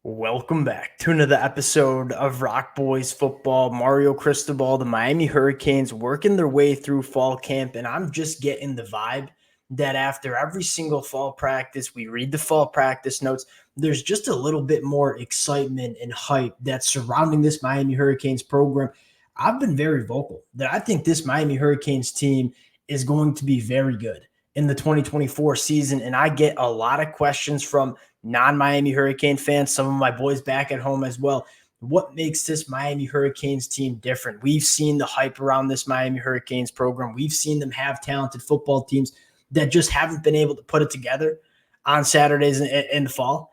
Welcome back to another episode of Rock Boys Football. Mario Cristobal, the Miami Hurricanes working their way through fall camp, and I'm just getting the vibe that after every single fall practice, we read the fall practice notes. There's just a little bit more excitement and hype that's surrounding this Miami Hurricanes program. I've been very vocal that I think this Miami Hurricanes team is going to be very good in the 2024 season, and I get a lot of questions from non-Miami Hurricane fans, some of my boys back at home as well. What makes this Miami Hurricanes team different? We've seen the hype around this Miami Hurricanes program. We've seen them have talented football teams that just haven't been able to put it together on Saturdays in the fall.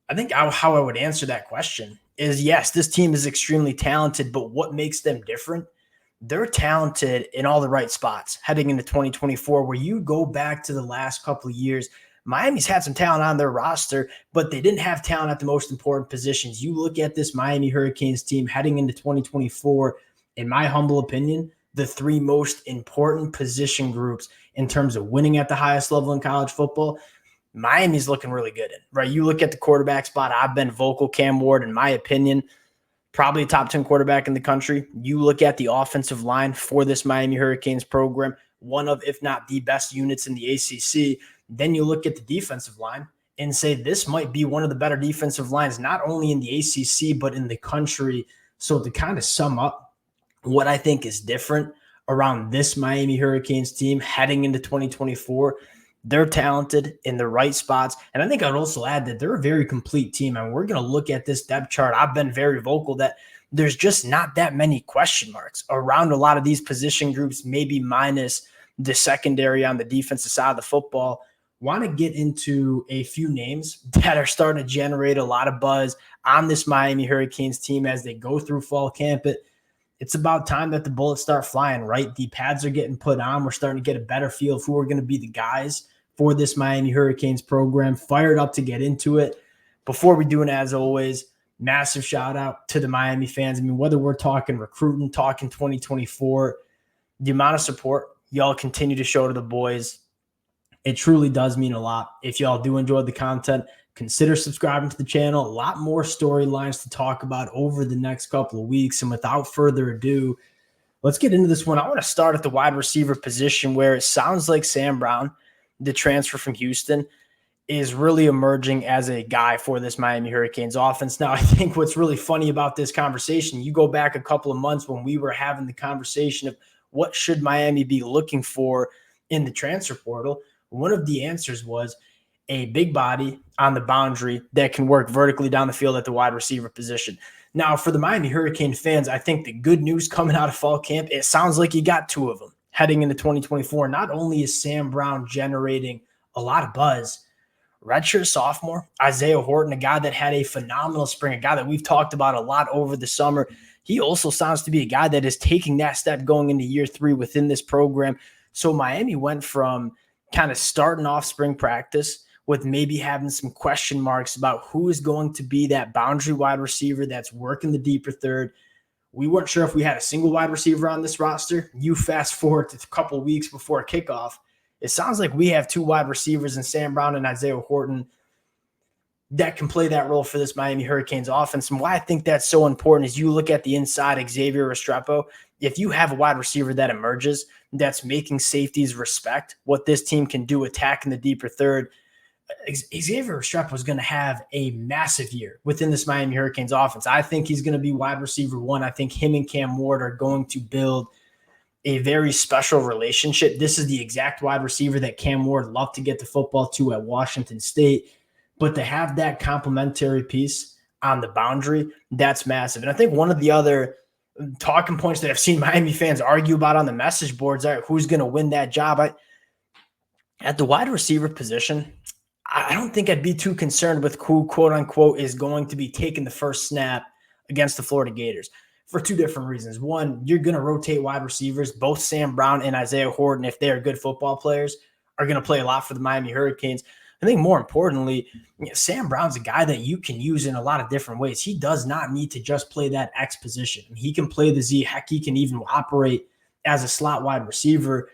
I think how I would answer that question is yes, this team is extremely talented, but what makes them different? They're talented in all the right spots heading into 2024. Where you go back to the last couple of years, Miami's had some talent on their roster, but they didn't have talent at the most important positions. You look at this Miami Hurricanes team heading into 2024, in my humble opinion, the three most important position groups in terms of winning at the highest level in college football, Miami's looking really good in, right? You look at the quarterback spot, I've been vocal. Cam Ward, in my opinion, probably a top 10 quarterback in the country. You look at the offensive line for this Miami Hurricanes program, one of, if not the best units in the ACC. Then you look at the defensive line and say this might be one of the better defensive lines, not only in the ACC, but in the country. So to kind of sum up what I think is different around this Miami Hurricanes team heading into 2024, they're talented in the right spots. And I think I'd also add that they're a very complete team. And we're going to look at this depth chart. I've been very vocal that there's just not that many question marks around a lot of these position groups, maybe minus the secondary on the defensive side of the football. Want to get into a few names that are starting to generate a lot of buzz on this Miami Hurricanes team as they go through fall camp. It's about time that the bullets start flying, right? The pads are getting put on. We're starting to get a better feel of who are going to be the guys for this Miami Hurricanes program. Fired up to get into it. Before we do it, as always, massive shout out to the Miami fans. I mean, whether we're talking recruiting, talking 2024, the amount of support y'all continue to show to the boys, it truly does mean a lot. If y'all do enjoy the content, consider subscribing to the channel. A lot more storylines to talk about over the next couple of weeks. And without further ado, let's get into this one. I want to start at the wide receiver position, where it sounds like Sam Brown, the transfer from Houston, is really emerging as a guy for this Miami Hurricanes offense. Now, I think what's really funny about this conversation, you go back a couple of months when we were having the conversation of what should Miami be looking for in the transfer portal. One of the answers was a big body on the boundary that can work vertically down the field at the wide receiver position. Now, for the Miami Hurricane fans, I think the good news coming out of fall camp, it sounds like you got two of them heading into 2024. Not only is Sam Brown generating a lot of buzz, redshirt sophomore Isaiah Horton, a guy that had a phenomenal spring, a guy that we've talked about a lot over the summer. He also sounds to be a guy that is taking that step going into year 3 within this program. So Miami went from kind of starting off spring practice with maybe having some question marks about who is going to be that boundary wide receiver that's working the deeper third. We weren't sure if we had a single wide receiver on this roster. You fast forward to a couple of weeks before kickoff, it sounds like we have two wide receivers in Sam Brown and Isaiah Horton that can play that role for this Miami Hurricanes offense. And why I think that's so important is you look at the inside, Xavier Restrepo. If you have a wide receiver that emerges, that's making safeties respect what this team can do attacking the deeper third, Xavier Restrepo is going to have a massive year within this Miami Hurricanes offense. I think he's going to be wide receiver 1. I think him and Cam Ward are going to build a very special relationship. This is the exact wide receiver that Cam Ward loved to get the football to at Washington State. But to have that complementary piece on the boundary, that's massive. And I think one of the other talking points that I've seen Miami fans argue about on the message boards are who's going to win that job. At the wide receiver position, I don't think I'd be too concerned with who, quote unquote, is going to be taking the first snap against the Florida Gators for two different reasons. One, you're going to rotate wide receivers. Both Sam Brown and Isaiah Horton, if they are good football players, are going to play a lot for the Miami Hurricanes. I think more importantly, Sam Brown's a guy that you can use in a lot of different ways. He does not need to just play that X position. He can play the Z. Heck, he can even operate as a slot wide receiver.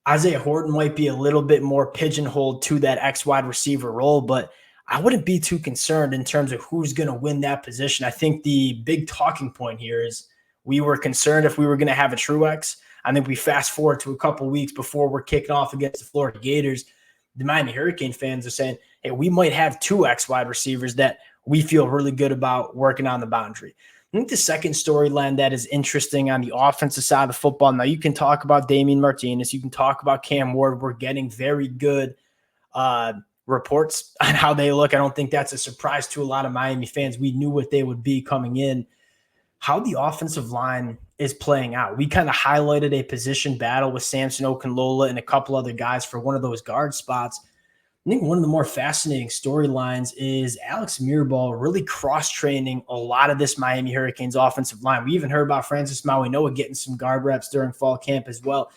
Isaiah Horton might be a little bit more pigeonholed to that X wide receiver role, but I wouldn't be too concerned in terms of who's going to win that position. I think the big talking point here is we were concerned if we were going to have a true X. I think we fast forward to a couple weeks before we're kicking off against the Florida Gators. The Miami Hurricane fans are saying, hey, we might have two X wide receivers that we feel really good about working on the boundary. I think the second storyline that is interesting on the offensive side of the football, now you can talk about Damian Martinez, you can talk about Cam Ward. We're getting very good reports on how they look. I don't think that's a surprise to a lot of Miami fans. We knew what they would be coming in. How the offensive line is playing out. We kind of highlighted a position battle with Samson Okunlola and a couple other guys for one of those guard spots. I think one of the more fascinating storylines is Alex Mirabal really cross-training a lot of this Miami Hurricanes offensive line. We even heard about Francis Mauigoa getting some guard reps during fall camp as well.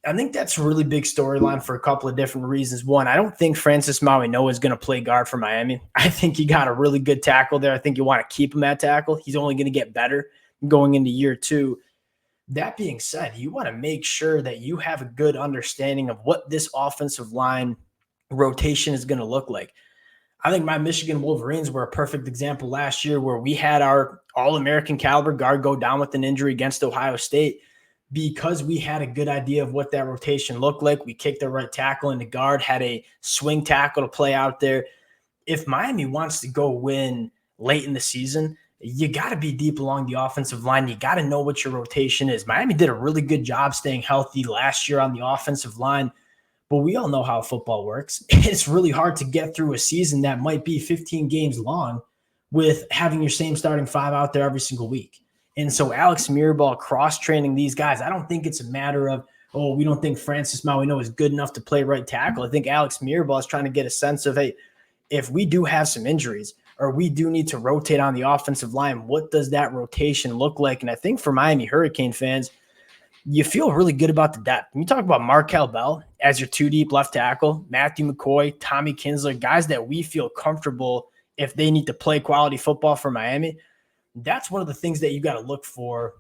I think that's a really big storyline for a couple of different reasons. One, I don't think Francis Mauigoa is going to play guard for Miami. I think he got a really good tackle there. I think you want to keep him at tackle. He's only going to get better going into year two. That being said, you want to make sure that you have a good understanding of what this offensive line rotation is going to look like. I think my Michigan Wolverines were a perfect example last year where we had our All-American caliber guard go down with an injury against Ohio State. Because we had a good idea of what that rotation looked like, we kicked the right tackle into guard, had a swing tackle to play out there. If Miami wants to go win late in the season, you got to be deep along the offensive line. You got to know what your rotation is. Miami did a really good job staying healthy last year on the offensive line, but we all know how football works. It's really hard to get through a season that might be 15 games long with having your same starting five out there every single week. And so Alex Mirabal cross-training these guys, I don't think it's a matter of, oh, we don't think Francis Mauigoa is good enough to play right tackle. I think Alex Mirabal is trying to get a sense of, hey, if we do have some injuries or we do need to rotate on the offensive line, what does that rotation look like? And I think for Miami Hurricane fans, you feel really good about the depth. When you talk about Markel Bell as your two-deep left tackle, Matthew McCoy, Tommy Kinsler, guys that we feel comfortable if they need to play quality football for Miami, that's one of the things that you got to look for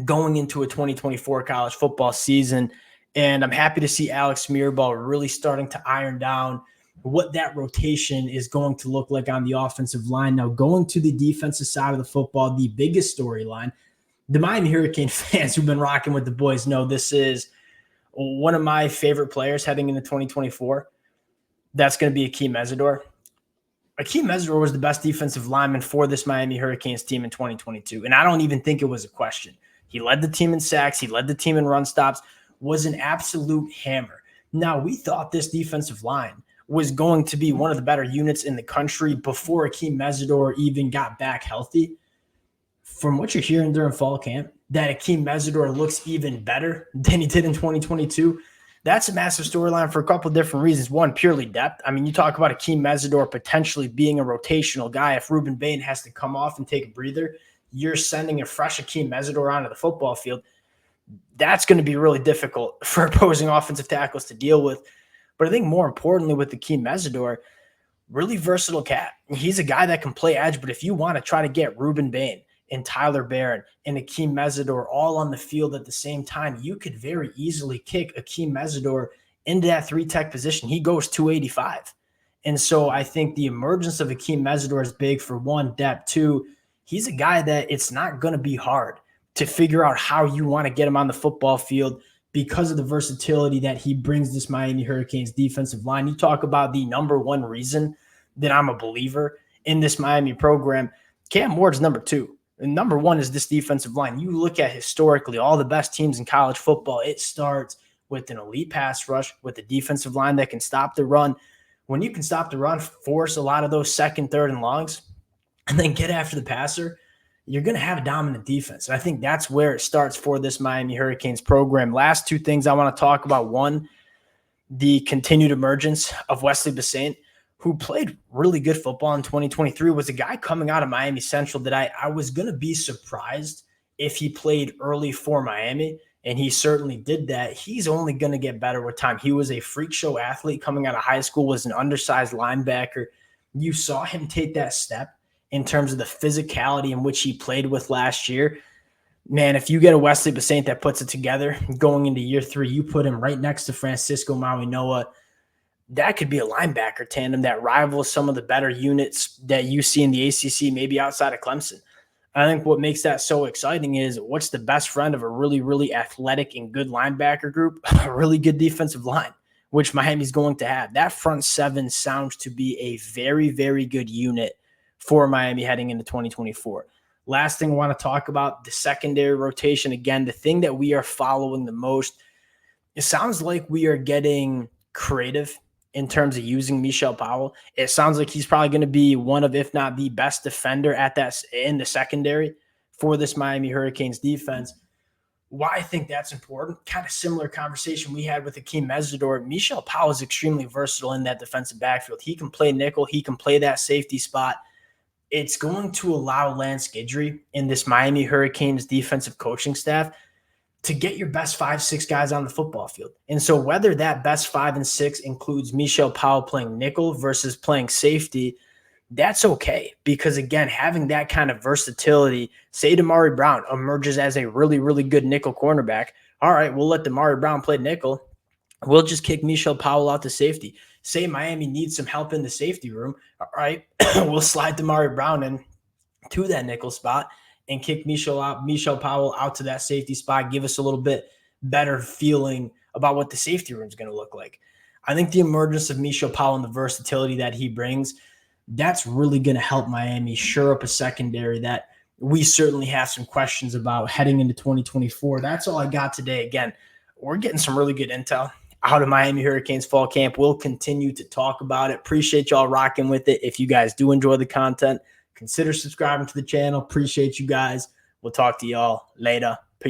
going into a 2024 college football season. And I'm happy to see Alex Mirabal really starting to iron down what that rotation is going to look like on the offensive line. Now, going to the defensive side of the football, the biggest storyline, the Miami Hurricane fans who've been rocking with the boys know this is one of my favorite players heading into 2024. That's going to be Akeem Mesidor. Akeem Mesidor was the best defensive lineman for this Miami Hurricanes team in 2022, and I don't even think it was a question. He led the team in sacks. He led the team in run stops, was an absolute hammer. Now, we thought this defensive line was going to be one of the better units in the country before Akeem Mesidor even got back healthy. From what you're hearing during fall camp, that Akeem Mesidor looks even better than he did in 2022. That's a massive storyline for a couple of different reasons. One, purely depth. I mean, you talk about Akeem Mesidor potentially being a rotational guy. If Ruben Bain has to come off and take a breather, you're sending a fresh Akeem Mesidor onto the football field. That's going to be really difficult for opposing offensive tackles to deal with. But I think more importantly with Akeem Mesidor, really versatile cat. He's a guy that can play edge, but if you want to try to get Ruben Bain and Tyler Barron and Akeem Mesidor all on the field at the same time, you could very easily kick Akeem Mesidor into that three-tech position. He goes 285. And so I think the emergence of Akeem Mesidor is big for one, depth. Two, he's a guy that it's not going to be hard to figure out how you want to get him on the football field because of the versatility that he brings this Miami Hurricanes defensive line. You talk about the number one reason that I'm a believer in this Miami program. Cam Ward's number two. And number one is this defensive line. You look at historically all the best teams in college football, it starts with an elite pass rush, with a defensive line that can stop the run. When you can stop the run, force a lot of those second, third, and longs, and then get after the passer, you're going to have a dominant defense. And I think that's where it starts for this Miami Hurricanes program. Last two things I want to talk about. One, the continued emergence of Wesley Bissaint, who played really good football in 2023, was a guy coming out of Miami Central that I was going to be surprised if he played early for Miami, and he certainly did that. He's only going to get better with time. He was a freak show athlete coming out of high school, was an undersized linebacker. You saw him take that step in terms of the physicality in which he played with last year. Man, if you get a Wesley Bissaint that puts it together going into year three, you put him right next to Francisco Mauigoa. that could be a linebacker tandem that rivals some of the better units that you see in the ACC, maybe outside of Clemson. I think what makes that so exciting is what's the best friend of a really, really athletic and good linebacker group? A really good defensive line, which Miami's going to have. That front seven sounds to be a very, very good unit for Miami heading into 2024. Last thing I want to talk about, the secondary rotation. Again, the thing that we are following the most, it sounds like we are getting creative in terms of using Michelle Powell. It sounds like he's probably going to be one of, if not the best defender at that in the secondary for this Miami Hurricanes defense. Why I think that's important, kind of similar conversation we had with AEM Mesidor. Michelle Powell is extremely versatile in that defensive backfield. He can play nickel. He can play that safety spot. It's going to allow Lance Guidry in this Miami Hurricanes defensive coaching staff to get your best 5-6 guys on the football field. And so whether that best 5 and 6 includes Michelle Powell playing nickel versus playing safety, that's okay. Because again, having that kind of versatility, say Damari Brown emerges as a really, really good nickel cornerback. All right, we'll let Damari Brown play nickel. We'll just kick Michelle Powell out to safety. Say Miami needs some help in the safety room. All right, we'll slide Damari Brown in to that nickel spot and kick Michelle Powell out to that safety spot, give us a little bit better feeling about what the safety room is going to look like. I think the emergence of Michelle Powell and the versatility that he brings, that's really going to help Miami shore up a secondary that we certainly have some questions about heading into 2024. That's all I got today. Again, we're getting some really good intel out of Miami Hurricanes fall camp. We'll continue to talk about it. Appreciate y'all rocking with it. If you guys do enjoy the content, consider subscribing to the channel. Appreciate you guys. We'll talk to y'all later.